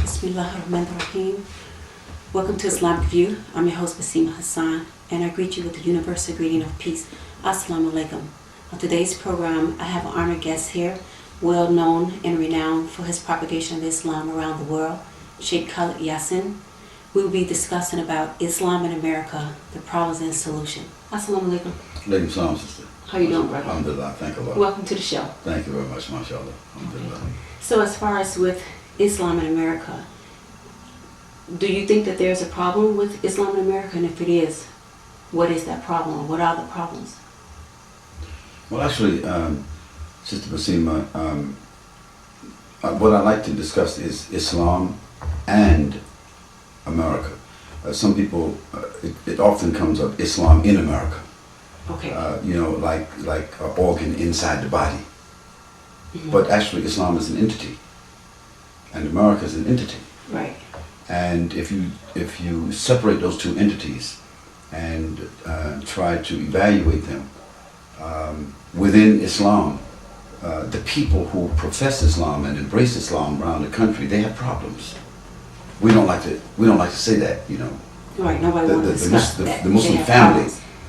Bismillahirrahmanirrahim. Welcome to Islamic View. I'm your host Basima Hassan, and I greet you with the universal greeting of peace. Assalamu alaikum. On today's program, I have an honored guest here, well known and renowned for his propagation of Islam around the world, Sheikh Khalid Yassin. We will be discussing about Islam in America, the problems and solution. Assalamu alaikum. Alaikum salam, sister. How you doing, brother? Alhamdulillah, thank Allah. Welcome to the show. Thank you very much, mashallah. Alhamdulillah. So as far as with Islam in America, do you think that there's a problem with Islam in America? And if it is, what is that problem? What are the problems? Well, actually, Sister Basima, what I'd like to discuss is Islam and America. Some people, it often comes up Islam in America. Okay. Like an organ inside the body. Mm-hmm. But actually, Islam is an entity, and America is an entity. Right. And if you separate those two entities and try to evaluate them within Islam, the people who profess Islam and embrace Islam around the country, they have problems. We don't like to say that, you know. Right. Nobody wants to discuss that. The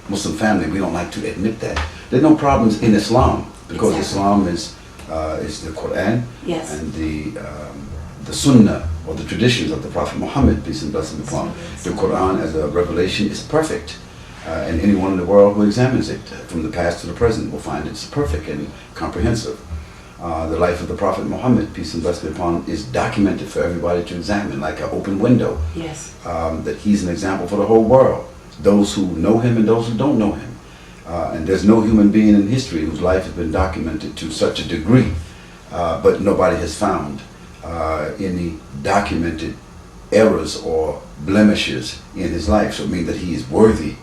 Muslim family, we don't like to admit that. There are no problems in Islam because Islam is the Quran, yes, and the Sunnah or the traditions of the Prophet Muhammad, peace and blessing upon him. The Quran as a revelation is perfect, and anyone in the world who examines it from the past to the present will find it's perfect and comprehensive. The life of the Prophet Muhammad, peace and blessing upon him, is documented for everybody to examine like an open window. Yes. That he's an example for the whole world, those who know him and those who don't know him. And there's no human being in history whose life has been documented to such a degree, but nobody has found any documented errors or blemishes in his life. So it means that he is worthy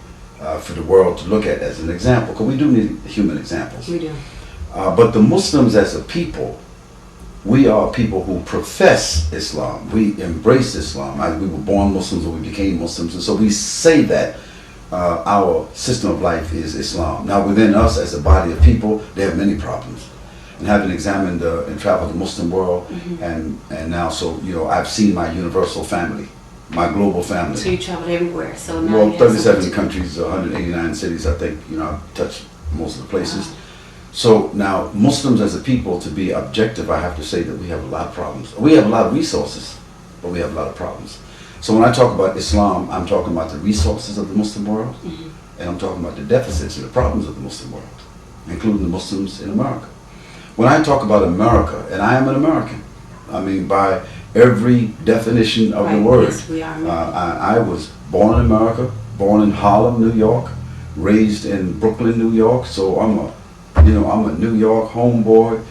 for the world to look at as an example, because we do need human examples. We do. But the Muslims as a people, we are people who profess Islam. We embrace Islam. We were born Muslims or we became Muslims, and so we say that our system of life is Islam. Now within us as a body of people, there are many problems. And having examined and traveled the Muslim world, mm-hmm, and now, so, you know, I've seen my universal family, my global family. So you traveled everywhere. So now well, 37 countries, 189 cities, I think, you know, I've touched most of the places. Wow. So now, Muslims as a people, to be objective, I have to say that we have a lot of problems. We have a lot of resources, but we have a lot of problems. So when I talk about Islam, I'm talking about the resources of the Muslim world, mm-hmm, and I'm talking about the deficits and the problems of the Muslim world, including the Muslims in America. When I talk about America, and I am an American, I mean by every definition of the word. Yes, we are I was born in America, born in Harlem, New York, raised in Brooklyn, New York, so I'm a New York homeboy,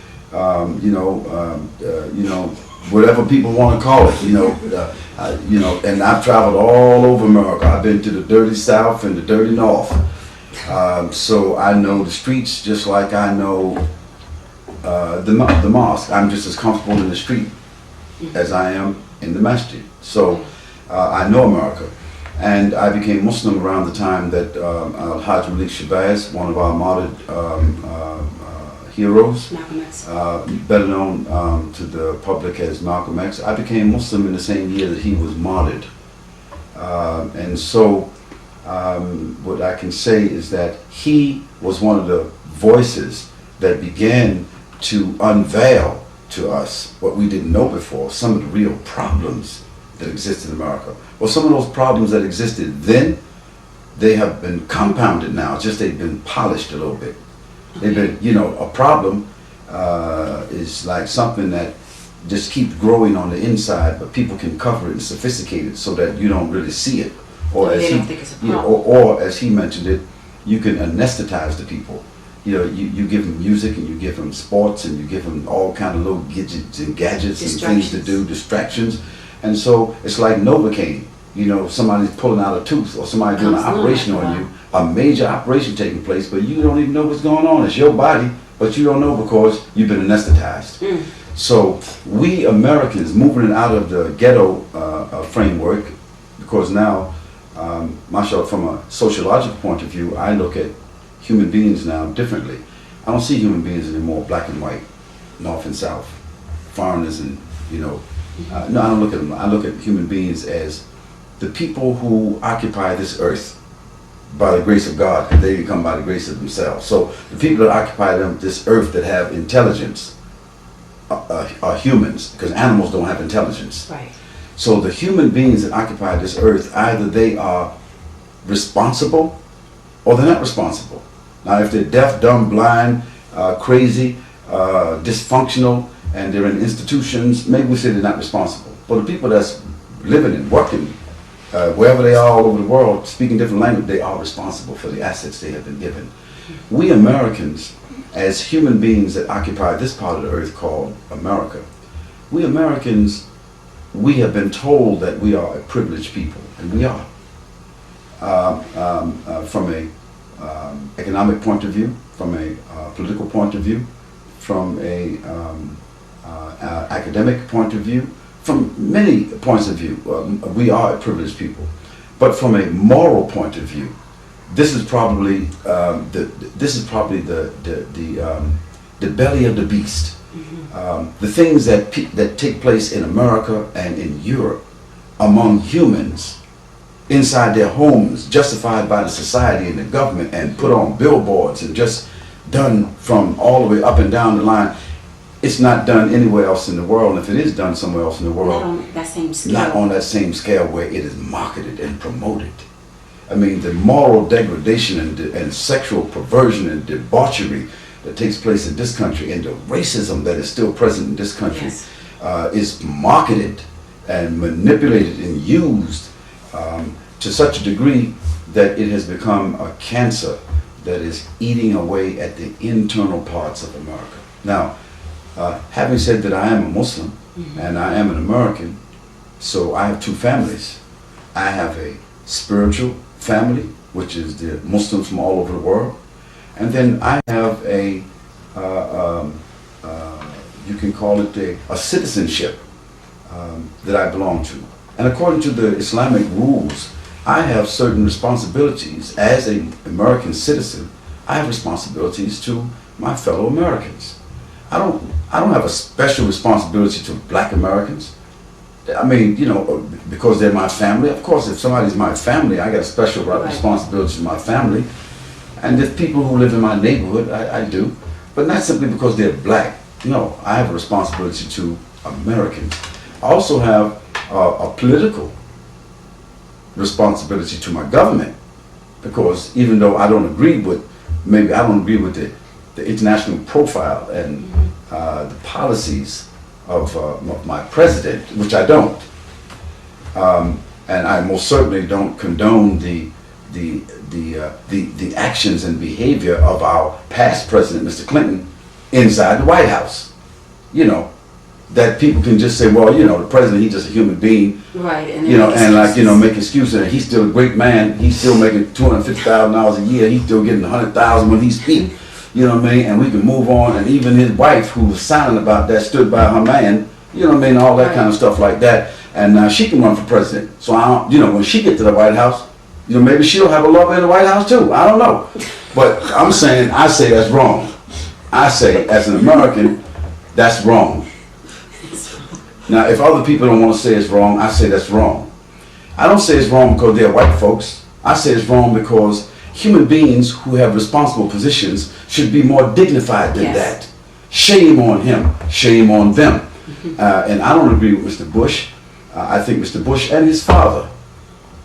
whatever people want to call it, and I've traveled all over America. I've been to the dirty South and the dirty North. So I know the streets just like I know the mosque. I'm just as comfortable in the street as I am in the masjid. So I know America. And I became Muslim around the time that Al-Hajj Malik Shabazz, one of our martyred heroes, better known to the public as Malcolm X, I became Muslim in the same year that he was martyred. And so what I can say is that he was one of the voices that began to unveil to us what we didn't know before, some of the real problems that exist in America. Well, some of those problems that existed then, they have been compounded now, just they've been polished a little bit. They've been, a problem is like something that just keeps growing on the inside, but people can cover it and sophisticate it so that you don't really see it. Or as he mentioned it, you can anesthetize the people. You give them music and you give them sports and you give them all kind of little gadgets and things to do, distractions. And so it's like Novocaine. Somebody's pulling out a tooth or somebody doing an operation on you, a major operation taking place, but you don't even know what's going on. It's your body, but you don't know because you've been anesthetized. Mm. So we Americans moving out of the ghetto framework, because now, mashallah, from a sociological point of view, I look at human beings now differently. I don't see human beings anymore black and white, north and south, foreigners and No, I don't look at them. I look at human beings as the people who occupy this earth by the grace of God, and they come by the grace of themselves. So the people that occupy this earth that have intelligence are humans, because animals don't have intelligence. Right. So the human beings that occupy this earth, either they are responsible or they're not responsible. Now, if they're deaf, dumb, blind, crazy, dysfunctional, and they're in institutions, maybe we say they're not responsible. But the people that's living and working, wherever they are all over the world, speaking different language, they are responsible for the assets they have been given. We Americans, as human beings that occupy this part of the earth called America, we Americans, we have been told that we are a privileged people, and we are. From a economic point of view, from a political point of view, from a academic point of view, from many points of view, we are a privileged people. But from a moral point of view, this is probably the belly of the beast. The things that take place in America and in Europe among humans inside their homes, justified by the society and the government, and put on billboards and just done from all the way up and down the line. It's not done anywhere else in the world. And if it is done somewhere else in the world, Not on that same scale. not on that same scale where it is marketed and promoted. I mean, the moral degradation and sexual perversion and debauchery that takes place in this country, and the racism that is still present in this country, Yes. is marketed and manipulated and used to such a degree that it has become a cancer that is eating away at the internal parts of America. Now, having said that, I am a Muslim and I am an American, so I have two families. I have a spiritual family, which is the Muslims from all over the world, and then I have a you can call it a citizenship that I belong to. And according to the Islamic rules, I have certain responsibilities as an American citizen. I have responsibilities to my fellow Americans. I don't have a special responsibility to black Americans. I mean, you know, because they're my family. Of course, if somebody's my family, I got a special responsibility to my family. And if people who live in my neighborhood, I do. But not simply because they're black. No, I have a responsibility to Americans. I also have a political responsibility to my government, because even though I don't agree with, maybe I don't agree with the international profile and the policies of my president, which I don't, and I most certainly don't condone the actions and behavior of our past president, Mr. Clinton, inside the White House. You know, that people can just say, well, you know, the president, he's just a human being. Right. And you know, and like, you know, make excuses. And he's still a great man. He's still making $250,000 a year. He's still getting $100,000 when he speaks. You know what I mean? And we can move on. And even his wife, who was silent about that, stood by her man. You know what I mean? All that kind of stuff like that. And now she can run for president. So I don't, you know, when she gets to the White House, you know, maybe she'll have a lover in the White House too. I don't know. But I'm saying, I say that's wrong. I say, as an American, that's wrong. Now, if other people don't want to say it's wrong, I say that's wrong. I don't say it's wrong because they're white folks. I say it's wrong because human beings who have responsible positions should be more dignified than that. Shame on him. Shame on them. And I don't agree with Mr. Bush. I think Mr. Bush and his father,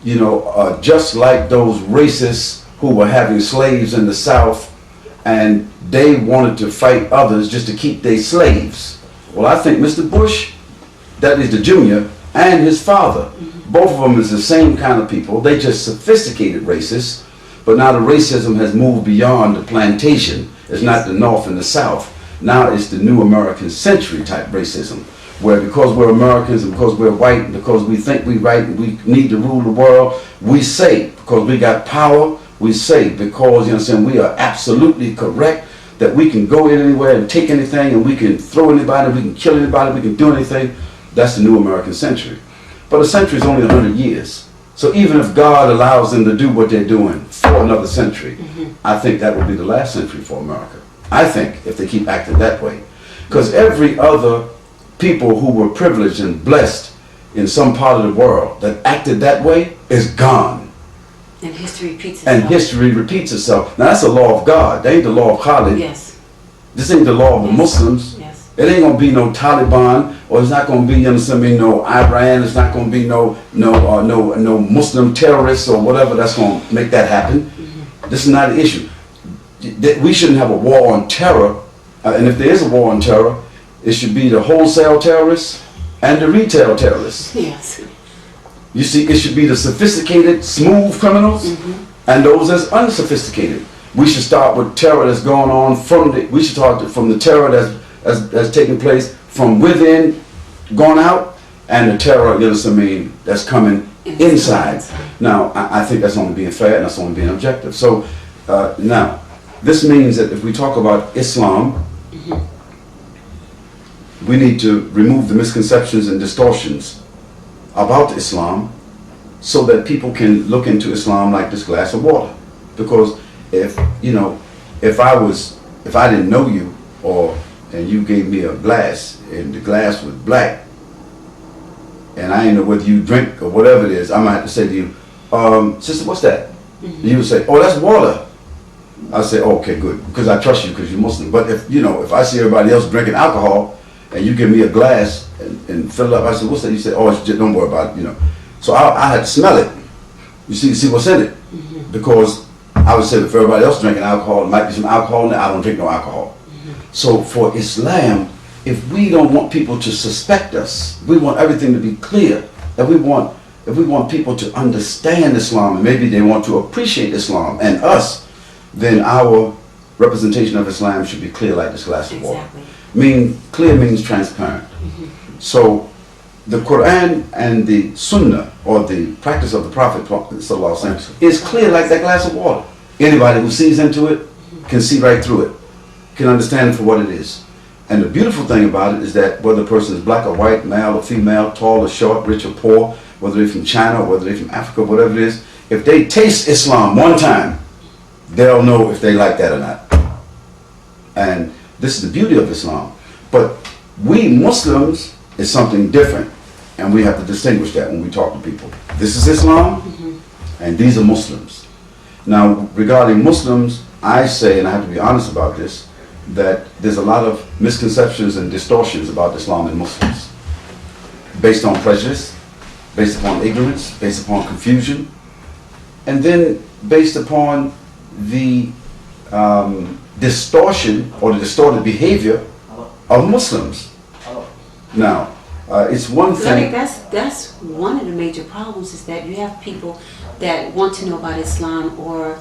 you know, just like those racists who were having slaves in the South, and they wanted to fight others just to keep their slaves. Well, I think Mr. Bush, that is the junior, and his father, both of them is the same kind of people. They just sophisticated racists, but now the racism has moved beyond the plantation. It's not the North and the South. Now it's the new American century type racism, where because we're Americans and because we're white and because we think we're right and we need to rule the world, we say, because we got power, we say, because, you know what I'm saying, we are absolutely correct, that we can go in anywhere and take anything, and we can throw anybody, we can kill anybody, we can do anything. That's the new American century. But a century is only 100 years. So even if God allows them to do what they're doing for another century, I think that will be the last century for America. I think, if they keep acting that way. Because every other people who were privileged and blessed in some part of the world that acted that way is gone. And history repeats itself. And history repeats itself. Now that's a law of God. That ain't the law of Khalid. Yes. This ain't the law of the Yes. Muslims. Yes. It ain't gonna be no Taliban, or it's not gonna be, you understand me, no Iran. It's not gonna be no Muslim terrorists or whatever that's gonna make that happen. Mm-hmm. This is not an issue. We shouldn't have a war on terror, and if there is a war on terror, it should be the wholesale terrorists and the retail terrorists. Yes. You see, it should be the sophisticated, smooth criminals and those that's unsophisticated. We should start with terror that's going on we should start from the terror that's taking place from within, going out, and the terror, you know what I mean, that's coming inside. Now, I think that's only being fair and that's only being objective. So, now, this means that if we talk about Islam, we need to remove the misconceptions and distortions about Islam so that people can look into Islam like this glass of water. Because if I didn't know you, and you gave me a glass and the glass was black, and I didn't know whether you drink or whatever it is, I might have to say to you, sister, what's that? You would say, oh, that's water. I say, okay, good, because I trust you because you're Muslim. But if I see everybody else drinking alcohol and you give me a glass and fill it up, I said, what's that? You say, oh, it's just, don't worry about it, So I had to smell it. You see what's in it. Because I would say that for everybody else drinking alcohol, there might be some alcohol in it. I don't drink no alcohol. So for Islam, if we don't want people to suspect us, we want everything to be clear. If we want people to understand Islam and maybe they want to appreciate Islam and us, then our representation of Islam should be clear like this glass of water. Clear means transparent. So the Quran and the Sunnah, or the practice of the Prophet ﷺ, is clear like that glass of water. Anybody who sees into it can see right through it, can understand it for what it is. And the beautiful thing about it is that whether a person is black or white, male or female, tall or short, rich or poor, whether they're from China or whether they're from Africa, whatever it is, if they taste Islam one time, they'll know if they like that or not. And this is the beauty of Islam. But we Muslims is something different, and we have to distinguish that when we talk to people. This is Islam, and these are Muslims. Now, regarding Muslims, I say, and I have to be honest about this, that there's a lot of misconceptions and distortions about Islam and Muslims, based on prejudice, based upon ignorance, based upon confusion, and then based upon the distortion or the distorted behavior of Muslims. Now, it's one thing. That's one of the major problems, is that you have people that want to know about Islam or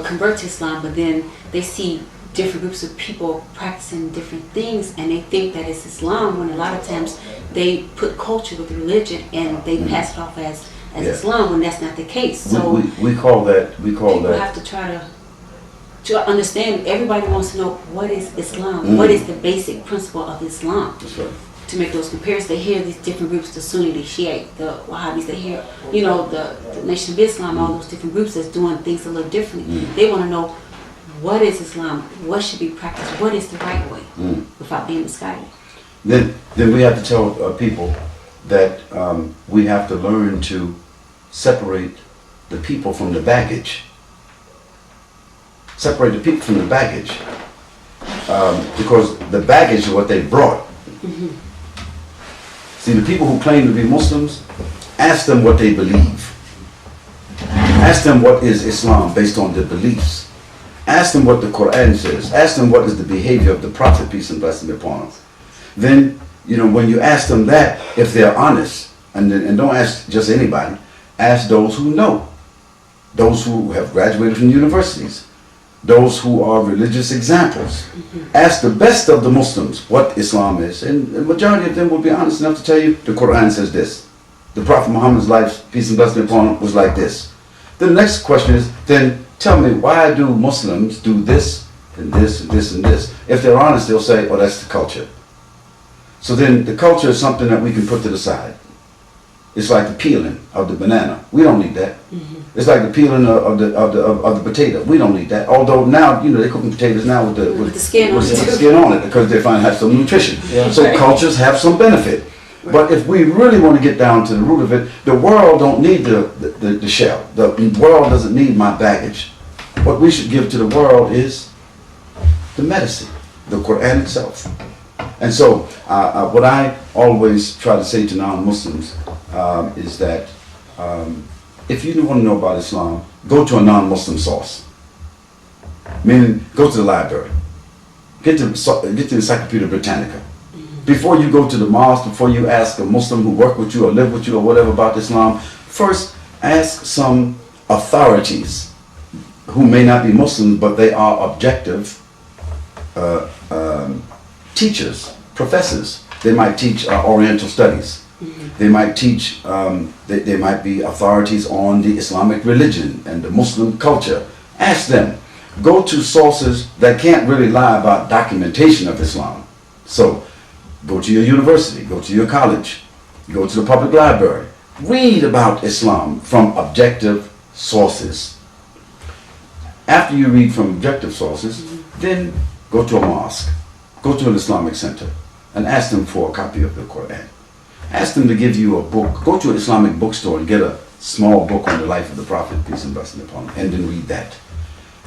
convert to Islam, but then they see different groups of people practicing different things and they think that it's Islam, when a lot of times they put culture with religion and they pass it off as Islam, when that's not the case. So we call that people have to try to understand. Everybody wants to know what is Islam, what is the basic principle of Islam. That's right. To make those comparisons, they hear these different groups: the Sunni, the Shiite, the Wahhabis. They hear, the Nation of Islam, all those different groups that's doing things a little differently. They want to know, what is Islam? What should be practiced? What is the right way, without being misguided? Then we have to tell people that we have to learn to separate the people from the baggage. Separate the people from the baggage, because the baggage is what they brought. See, the people who claim to be Muslims, ask them what they believe. Ask them what is Islam based on their beliefs. Ask them what the Quran says. Ask them what is the behavior of the Prophet, peace and blessing be upon him. Then, when you ask them that, if they're honest, and don't ask just anybody, ask those who know, those who have graduated from universities, those who are religious examples. Ask the best of the Muslims what Islam is, and the majority of them will be honest enough to tell you the Quran says this. The Prophet Muhammad's life, peace and blessing be upon him, was like this. The next question is, then tell me, why do Muslims do this and this and this and this? If they're honest, they'll say, oh, that's the culture. So then the culture is something that we can put to the side. It's like the peeling of the banana. We don't need that. It's like the peeling of the potato. We don't need that. Although now, they're cooking potatoes now with the skin on it. the skin on it, because they find it has some nutrition. Yeah. So cultures have some benefit. But if we really want to get down to the root of it, the world don't need the shell. The world doesn't need my baggage. What we should give to the world is the medicine, the Quran itself. And so what I always try to say to non-Muslims is that if you want to know about Islam, go to a non-Muslim source. Meaning, go to the library. Get the Encyclopedia Britannica. Before you go to the mosque, before you ask a Muslim who work with you or live with you or whatever about Islam, first ask some authorities who may not be Muslims, but they are objective teachers, professors. They might teach Oriental studies. They might teach, they might be authorities on the Islamic religion and the Muslim culture. Ask them. Go to sources that can't really lie about documentation of Islam. So, go to your university, go to your college, go to the public library. Read about Islam from objective sources. After you read from objective sources, then go to a mosque, go to an Islamic center, and ask them for a copy of the Quran. Ask them to give you a book. Go to an Islamic bookstore and get a small book on the life of the Prophet, peace and blessing upon him, and then read that.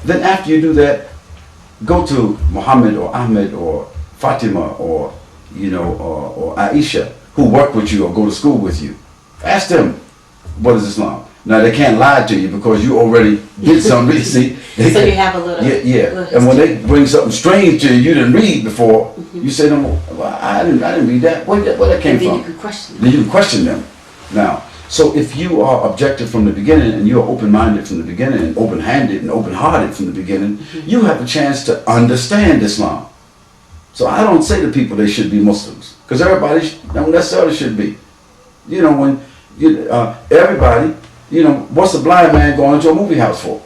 Then after you do that, go to Muhammad or Ahmed or Fatima or or Aisha, who work with you or go to school with you. Ask them, what is Islam? Now, they can't lie to you because you already did some reading. So you have a little... Yeah. And when they bring something strange to you you didn't read before, you say to them, well, I didn't read that. Where that came from? Then you can question them. Then you can question them. Now, so if you are objective from the beginning and you are open-minded from the beginning and open-handed and open-hearted from the beginning, you have a chance to understand Islam. So I don't say to people they should be Muslims, because everybody don't necessarily should be. When everybody, what's a blind man going to a movie house for?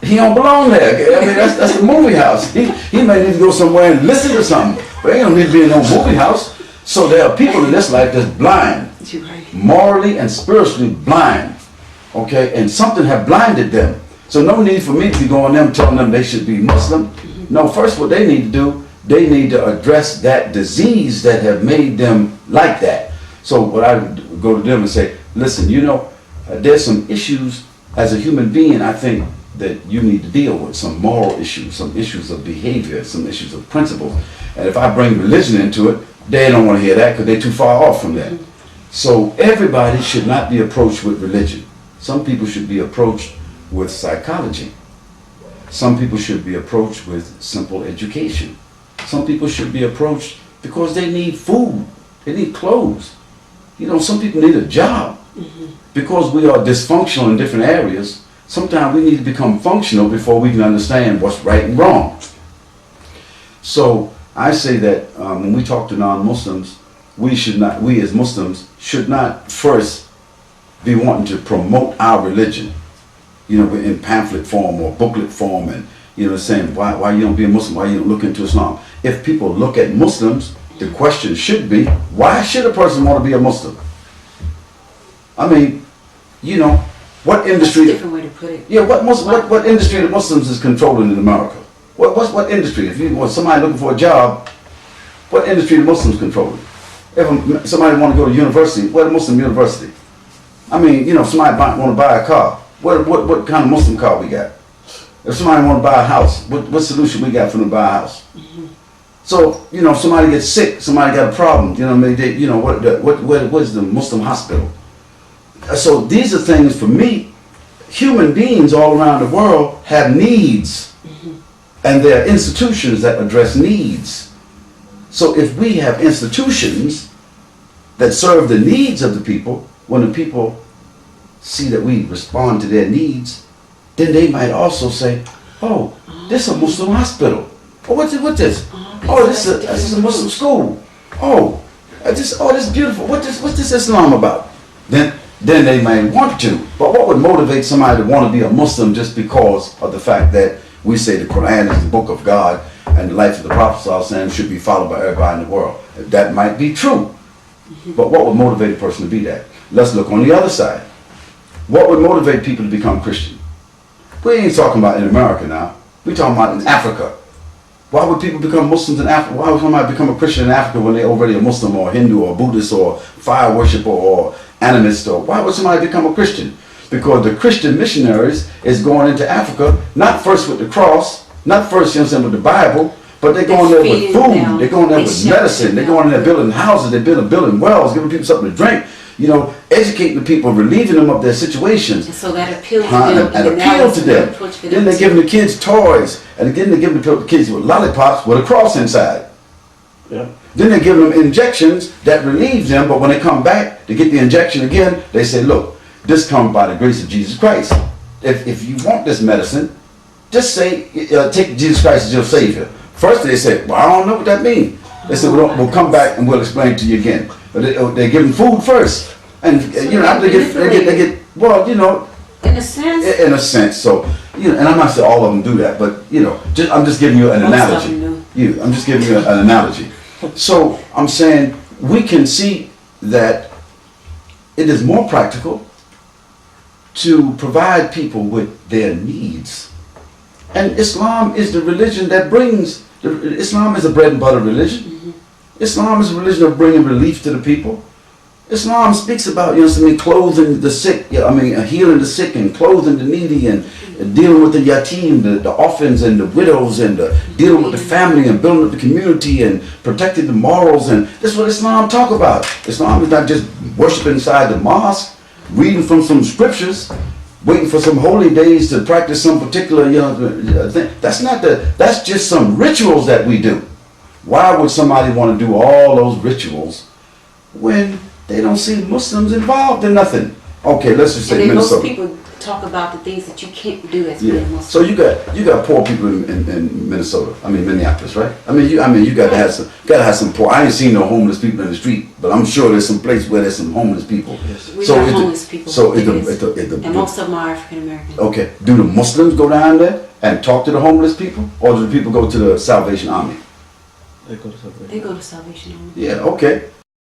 He don't belong there. I mean, that's the movie house. He may need to go somewhere and listen to something, but he don't need to be in no movie house. So there are people in this life that's blind, morally and spiritually blind, okay? And something have blinded them. So no need for me to be going them telling them they should be Muslim. No, first what they need to do, they need to address that disease that have made them like that. So what I go to them and say, listen, there's some issues as a human being I think that you need to deal with, some moral issues, some issues of behavior, some issues of principles. And if I bring religion into it, they don't want to hear that because they're too far off from that. So everybody should not be approached with religion. Some people should be approached with psychology. Some people should be approached with simple education. Some people should be approached because they need food, they need clothes. Some people need a job. Because we are dysfunctional in different areas, sometimes we need to become functional before we can understand what's right and wrong. So I say that when we talk to non-Muslims, we as Muslims should not first be wanting to promote our religion, in pamphlet form or booklet form, and saying why you don't be a Muslim, why you don't look into Islam. If people look at Muslims, the question should be, why should a person want to be a Muslim? I mean, what industry? That's a different way to put it. Yeah, what industry the Muslims is controlling in America? What industry? If you want somebody looking for a job, what industry the Muslims controlling? If somebody want to go to university, what a Muslim university? I mean, somebody want to buy a car. What kind of Muslim car we got? If somebody want to buy a house, what solution we got for them to buy a house? So, somebody gets sick, somebody got a problem, what is the Muslim hospital? So these are things, for me, human beings all around the world have needs. And there are institutions that address needs. So if we have institutions that serve the needs of the people, when the people see that we respond to their needs, then they might also say, oh, this is a Muslim hospital. Oh, what's this? Oh, this is a Muslim school. Oh, this is beautiful. What's this Islam about? Then they might want to. But what would motivate somebody to want to be a Muslim just because of the fact that we say the Quran is the book of God and the life of the Prophet ﷺ should be followed by everybody in the world? That might be true. But what would motivate a person to be that? Let's look on the other side. What would motivate people to become Christian? We ain't talking about in America now. We're talking about in Africa. Why would people become Muslims in Africa? Why would somebody become a Christian in Africa when they're already a Muslim or Hindu or Buddhist or fire worshiper or animist? Or why would somebody become a Christian? Because the Christian missionaries is going into Africa, not first with the cross, not first, you know what I'm saying, with the Bible, but they're going there with food, they're going there with medicine, they're going there building houses, they're building wells, giving people something to drink, you know, educating the people, relieving them of their situations. And so that appeals to them. And appeal to them. Then they're giving the kids toys, and again they're giving the kids with lollipops with a cross inside. Yeah. Then they're giving them injections that relieve them, but when they come back to get the injection again, they say, look, this comes by the grace of Jesus Christ. If you want this medicine, just say, take Jesus Christ as your Savior. First they say, well, I don't know what that means. They said, we'll come back and we'll explain to you again. But they give them food first. And, you know, after they get, well, you know. In a sense. In a sense. So, you know, and I'm not saying all of them do that, but, you know, I'm just giving you an analogy. I'm just giving you an analogy. So I'm saying we can see that it is more practical to provide people with their needs. And Islam is the religion that brings, Islam is a bread and butter religion. Mm-hmm. Islam is a religion of bringing relief to the people. Islam speaks about, you know what I mean, clothing the sick, healing the sick and clothing the needy and dealing with the yatim, the orphans and the widows and dealing with the family and building up the community and protecting the morals. And this is what Islam talk about. Islam is not just worshiping inside the mosque, reading from some scriptures, waiting for some holy days to practice some particular, thing. That's just some rituals that we do. Why would somebody want to do all those rituals when they don't see Muslims involved in nothing? Okay, let's just say Minnesota. Most people talk about the things that you can't do as being Muslim. So you got poor people in Minnesota. I mean Minneapolis, right? You got to have some poor. I ain't seen no homeless people in the street, but I'm sure there's some place where there's some homeless people. Yes. We got homeless people. So and most of them are African American. Okay, do the Muslims go down there and talk to the homeless people, or do the people go to the Salvation Army? They go to Salvation. They go to Salvation Army. Yeah, okay.